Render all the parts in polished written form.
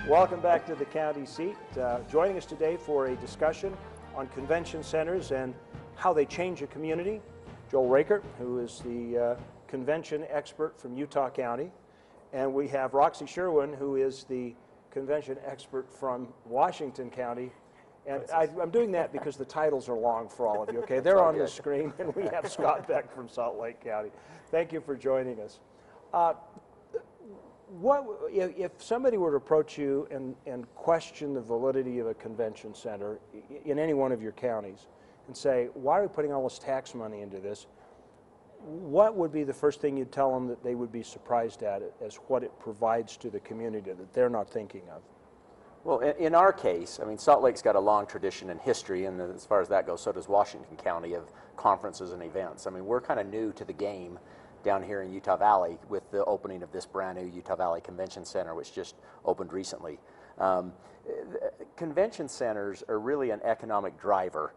Welcome back to the county seat. Joining us today for a discussion on convention centers and how they change a community, Joel Rakert, who is the convention expert from Utah County, and we have Roxy Sherwin, who is the convention expert from Washington County. And I'm doing that because the titles are long for all of you, okay? They're on the screen, and we have Scott Beck from Salt Lake County. Thank you for joining us. If somebody were to approach you and question the validity of a convention center in any one of your counties and say, why are we putting all this tax money into this? What would be the first thing you'd tell them that they would be surprised at it as what it provides to the community that they're not thinking of? Well, in our case, I mean, Salt Lake's got a long tradition and history, and as far as that goes, so does Washington County, of conferences and events. I mean, we're kind of new to the game down here in Utah Valley with the opening of this brand new Utah Valley Convention Center, which just opened recently. Convention centers are really an economic driver.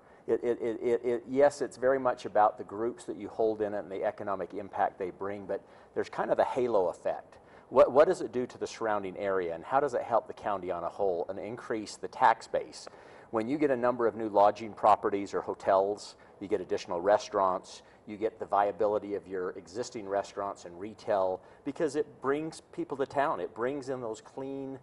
Yes, it's very much about the groups that you hold in it and the economic impact they bring, but there's kind of the halo effect. What does it do to the surrounding area, and how does it help the county on a whole and increase the tax base? When you get a number of new lodging properties or hotels, you get additional restaurants, you get the viability of your existing restaurants and retail, because it brings people to town. It brings in those clean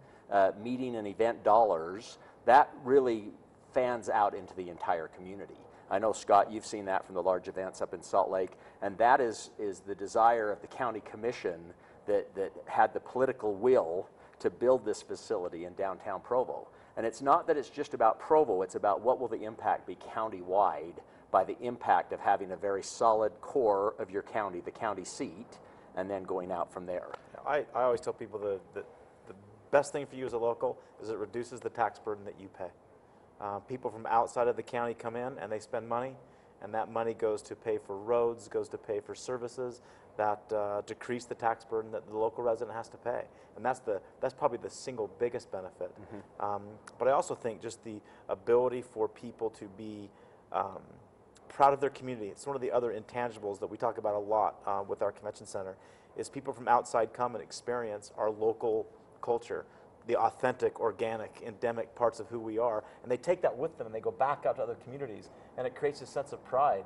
meeting and event dollars. That really fans out into the entire community. I know, Scott, you've seen that from the large events up in Salt Lake, and that is the desire of the county commission that had the political will to build this facility in downtown Provo. And it's not that it's just about Provo, it's about what will the impact be county-wide by the impact of having a very solid core of your county, the county seat, and then going out from there. I always tell people the best thing for you as a local is it reduces the tax burden that you pay. People from outside of the county come in and they spend money, and that money goes to pay for roads, goes to pay for services that decrease the tax burden that the local resident has to pay. And that's probably the single biggest benefit. Mm-hmm. But I also think just the ability for people to be proud of their community. It's one of the other intangibles that we talk about a lot with our convention center, is people from outside come and experience our local culture, the authentic, organic, endemic parts of who we are, and they take that with them and they go back out to other communities, and it creates a sense of pride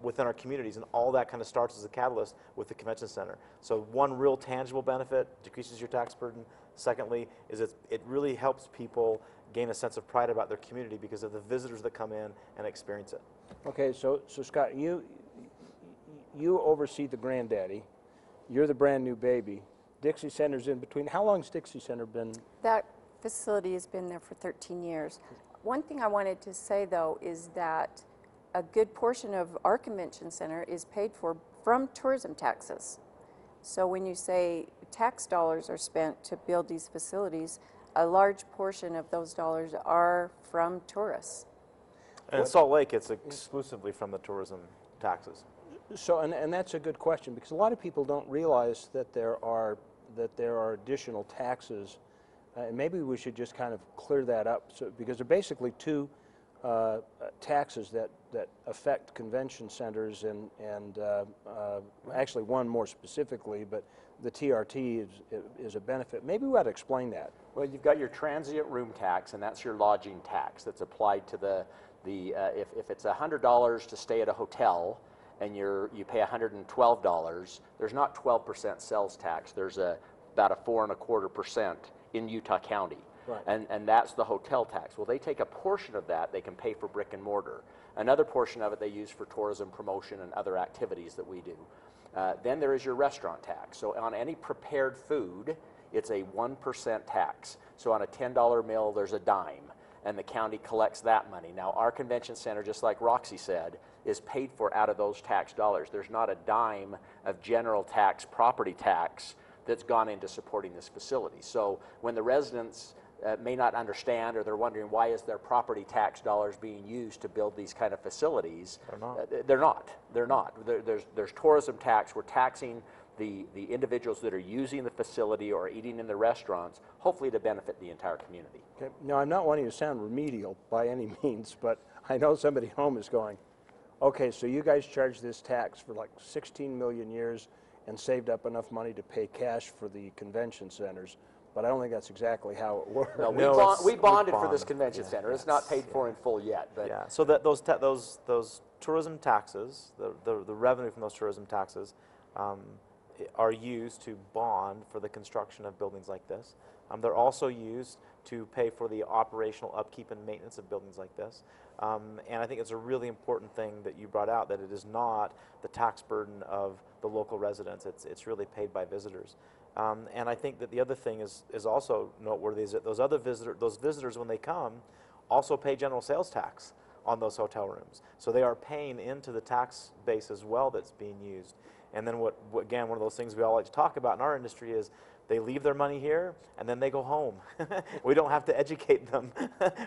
within our communities, and all that kind of starts as a catalyst with the convention center. So one real tangible benefit, decreases your tax burden. Secondly, is it really helps people gain a sense of pride about their community because of the visitors that come in and experience it. Okay, so Scott, you oversee the granddaddy. You're the brand new baby. Dixie Center's in between. How long's Dixie Center been? That facility has been there for 13 years. One thing I wanted to say, though, is that a good portion of our convention center is paid for from tourism taxes. So when you say tax dollars are spent to build these facilities, a large portion of those dollars are from tourists. And in Salt Lake, it's exclusively from the tourism taxes. So, and that's a good question, because a lot of people don't realize that there are additional taxes, and maybe we should just kind of clear that up. So, because there are basically two taxes that affect convention centers, and actually one more specifically, but the TRT is a benefit. Maybe we ought to explain that. Well, you've got your transient room tax, and that's your lodging tax that's applied to if it's $100 to stay at a hotel, and you pay $112, there's not 12% sales tax. There's about a 4.25% in Utah County. Right. And that's the hotel tax. Well, they take a portion of that, they can pay for brick and mortar. Another portion of it they use for tourism promotion and other activities that we do. Then there is your restaurant tax. So on any prepared food, it's a 1% tax. So on a $10 meal, there's a dime, and the county collects that money. Now, our convention center, just like Roxy said, is paid for out of those tax dollars. There's not a dime of general tax, property tax, that's gone into supporting this facility. So when the residents may not understand, or they're wondering why is their property tax dollars being used to build these kind of facilities, they're not. There's tourism tax. We're taxing the individuals that are using the facility or eating in the restaurants, hopefully to benefit the entire community. Okay. Now, I'm not wanting to sound remedial by any means, but I know somebody at home is going, okay, so you guys charge this tax for like 16 million years and saved up enough money to pay cash for the convention centers, but I don't think that's exactly how it works. No, No, we bonded for bond. this convention center. It's not paid for in full yet, but Yeah, so that those tourism taxes, the revenue from those tourism taxes, are used to bond for the construction of buildings like this. They're also used to pay for the operational upkeep and maintenance of buildings like this. And I think it's a really important thing that you brought out, that it is not the tax burden of the local residents. It's really paid by visitors. And I think that the other thing is also noteworthy is that those visitors when they come also pay general sales tax on those hotel rooms. So they are paying into the tax base as well that's being used. And then again, one of those things we all like to talk about in our industry is they leave their money here and then they go home. We don't have to educate them.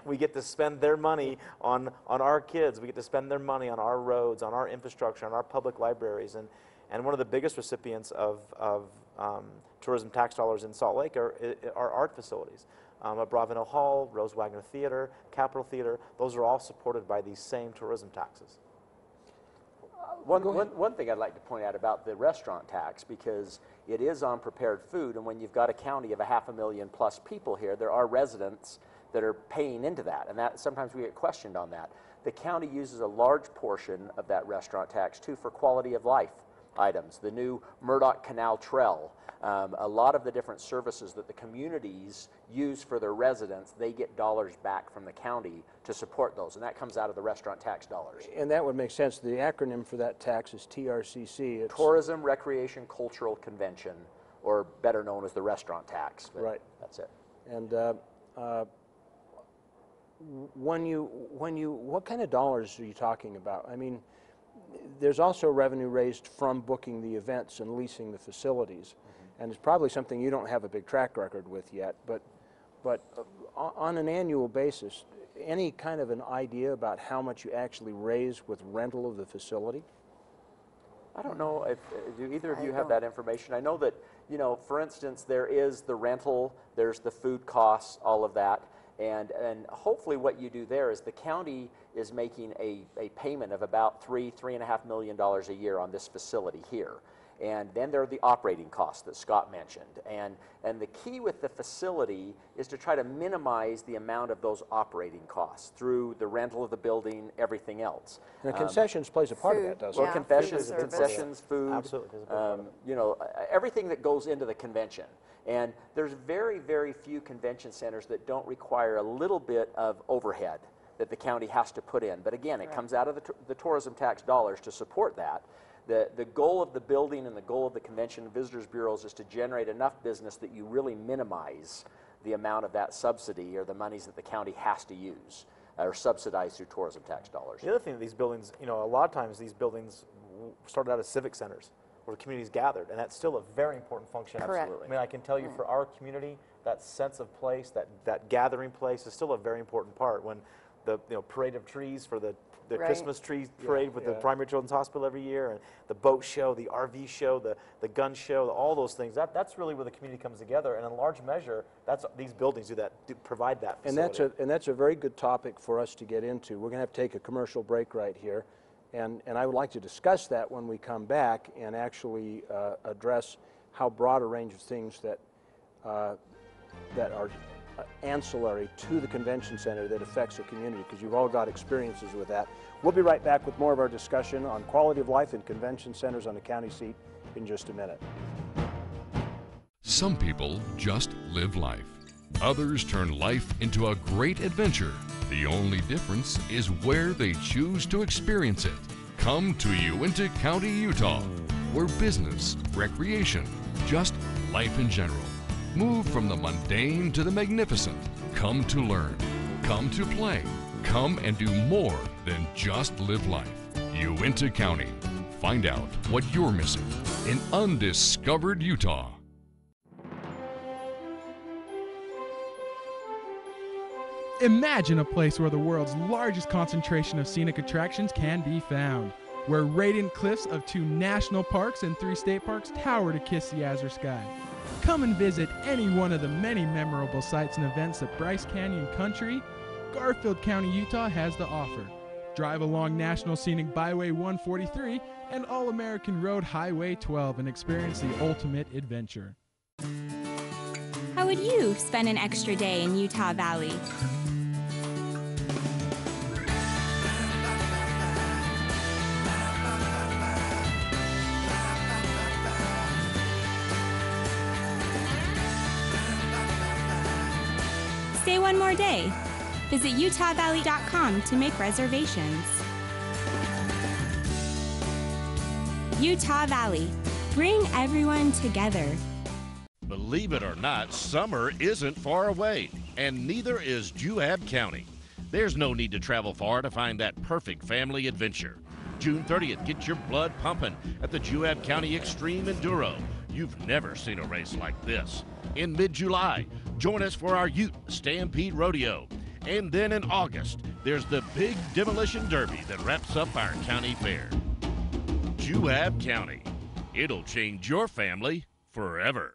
We get to spend their money on our kids. We get to spend their money on our roads, on our infrastructure, on our public libraries. And one of the biggest recipients of tourism tax dollars in Salt Lake are art facilities. At Bravino Hall, Rose Wagner Theater, Capitol Theater, those are all supported by these same tourism taxes. One thing I'd like to point out about the restaurant tax, because it is on prepared food, and when you've got a county of 500,000 plus people here, there are residents that are paying into that, and that sometimes we get questioned on that. The county uses a large portion of that restaurant tax too for quality of life items, the new Murdoch Canal Trail, a lot of the different services that the communities use for their residents, they get dollars back from the county to support those, and that comes out of the restaurant tax dollars. And that would make sense. The acronym for that tax is TRCC. It's Tourism, Recreation, Cultural Convention, or better known as the restaurant tax. But right. That's it. And what kind of dollars are you talking about? I mean, there's also revenue raised from booking the events and leasing the facilities, and it's probably something you don't have a big track record with yet. But on an annual basis, any kind of an idea about how much you actually raise with rental of the facility? I don't know if do either of you have that information. I know that, you know, for instance, there is the rental, there's the food costs, all of that. And hopefully what you do there is the county is making a payment of about $3.5 million a year on this facility here. And then there are the operating costs that Scott mentioned. And the key with the facility is to try to minimize the amount of those operating costs through the rental of the building, everything else. Now, concessions plays a part of that, doesn't Well, it? concessions, food, Absolutely. you know, everything that goes into the convention. And there's very, very few convention centers that don't require a little bit of overhead that the county has to put in. But again, it comes out of the tourism tax dollars to support that. The goal of the building and the goal of the Convention and Visitors Bureaus is to generate enough business that you really minimize the amount of that subsidy or the monies that the county has to use or subsidize through tourism tax dollars. The other thing that these buildings, you know, a lot of times these buildings started out as civic centers where the communities gathered, and that's still a very important function. Correct. Absolutely. I mean, I can tell you for our community, that sense of place, that gathering place is still a very important part. When the parade of trees for the Right. Christmas tree parade with the Primary Children's Hospital every year, and the boat show, the RV show, the gun show, all those things. That's really where the community comes together, and in large measure, these buildings do provide that facility. And that's a very good topic for us to get into. We're going to have to take a commercial break right here, and I would like to discuss that when we come back and actually address how broad a range of things that are ancillary to the convention center that affects the community, because you've all got experiences with that. We'll be right back with more of our discussion on quality of life in convention centers on the county seat in just a minute. Some people just live life. Others turn life into a great adventure. The only difference is where they choose to experience it. Come to Uinta County, Utah, where business, recreation, just life in general. Move from the mundane to the magnificent. Come to learn. Come to play. Come and do more than just live life. Uinta County. Find out what you're missing in undiscovered Utah. Imagine a place where the world's largest concentration of scenic attractions can be found, where radiant cliffs of 2 national parks and 3 state parks tower to kiss the azure sky. Come and visit any one of the many memorable sites and events that Bryce Canyon Country, Garfield County, Utah has to offer. Drive along National Scenic Byway 143 and All-American Road Highway 12 and experience the ultimate adventure. How would you spend an extra day in Utah Valley? Stay one more day. Visit utahvalley.com to make reservations. Utah Valley. Bring everyone together. Believe it or not, summer isn't far away, and neither is Juab County. There's no need to travel far to find that perfect family adventure. June 30th, get your blood pumping at the Juab County Extreme Enduro. You've never seen a race like this. In mid-July, join us for our Ute Stampede Rodeo. And then in August, there's the big Demolition Derby that wraps up our county fair. Juab County. It'll change your family forever.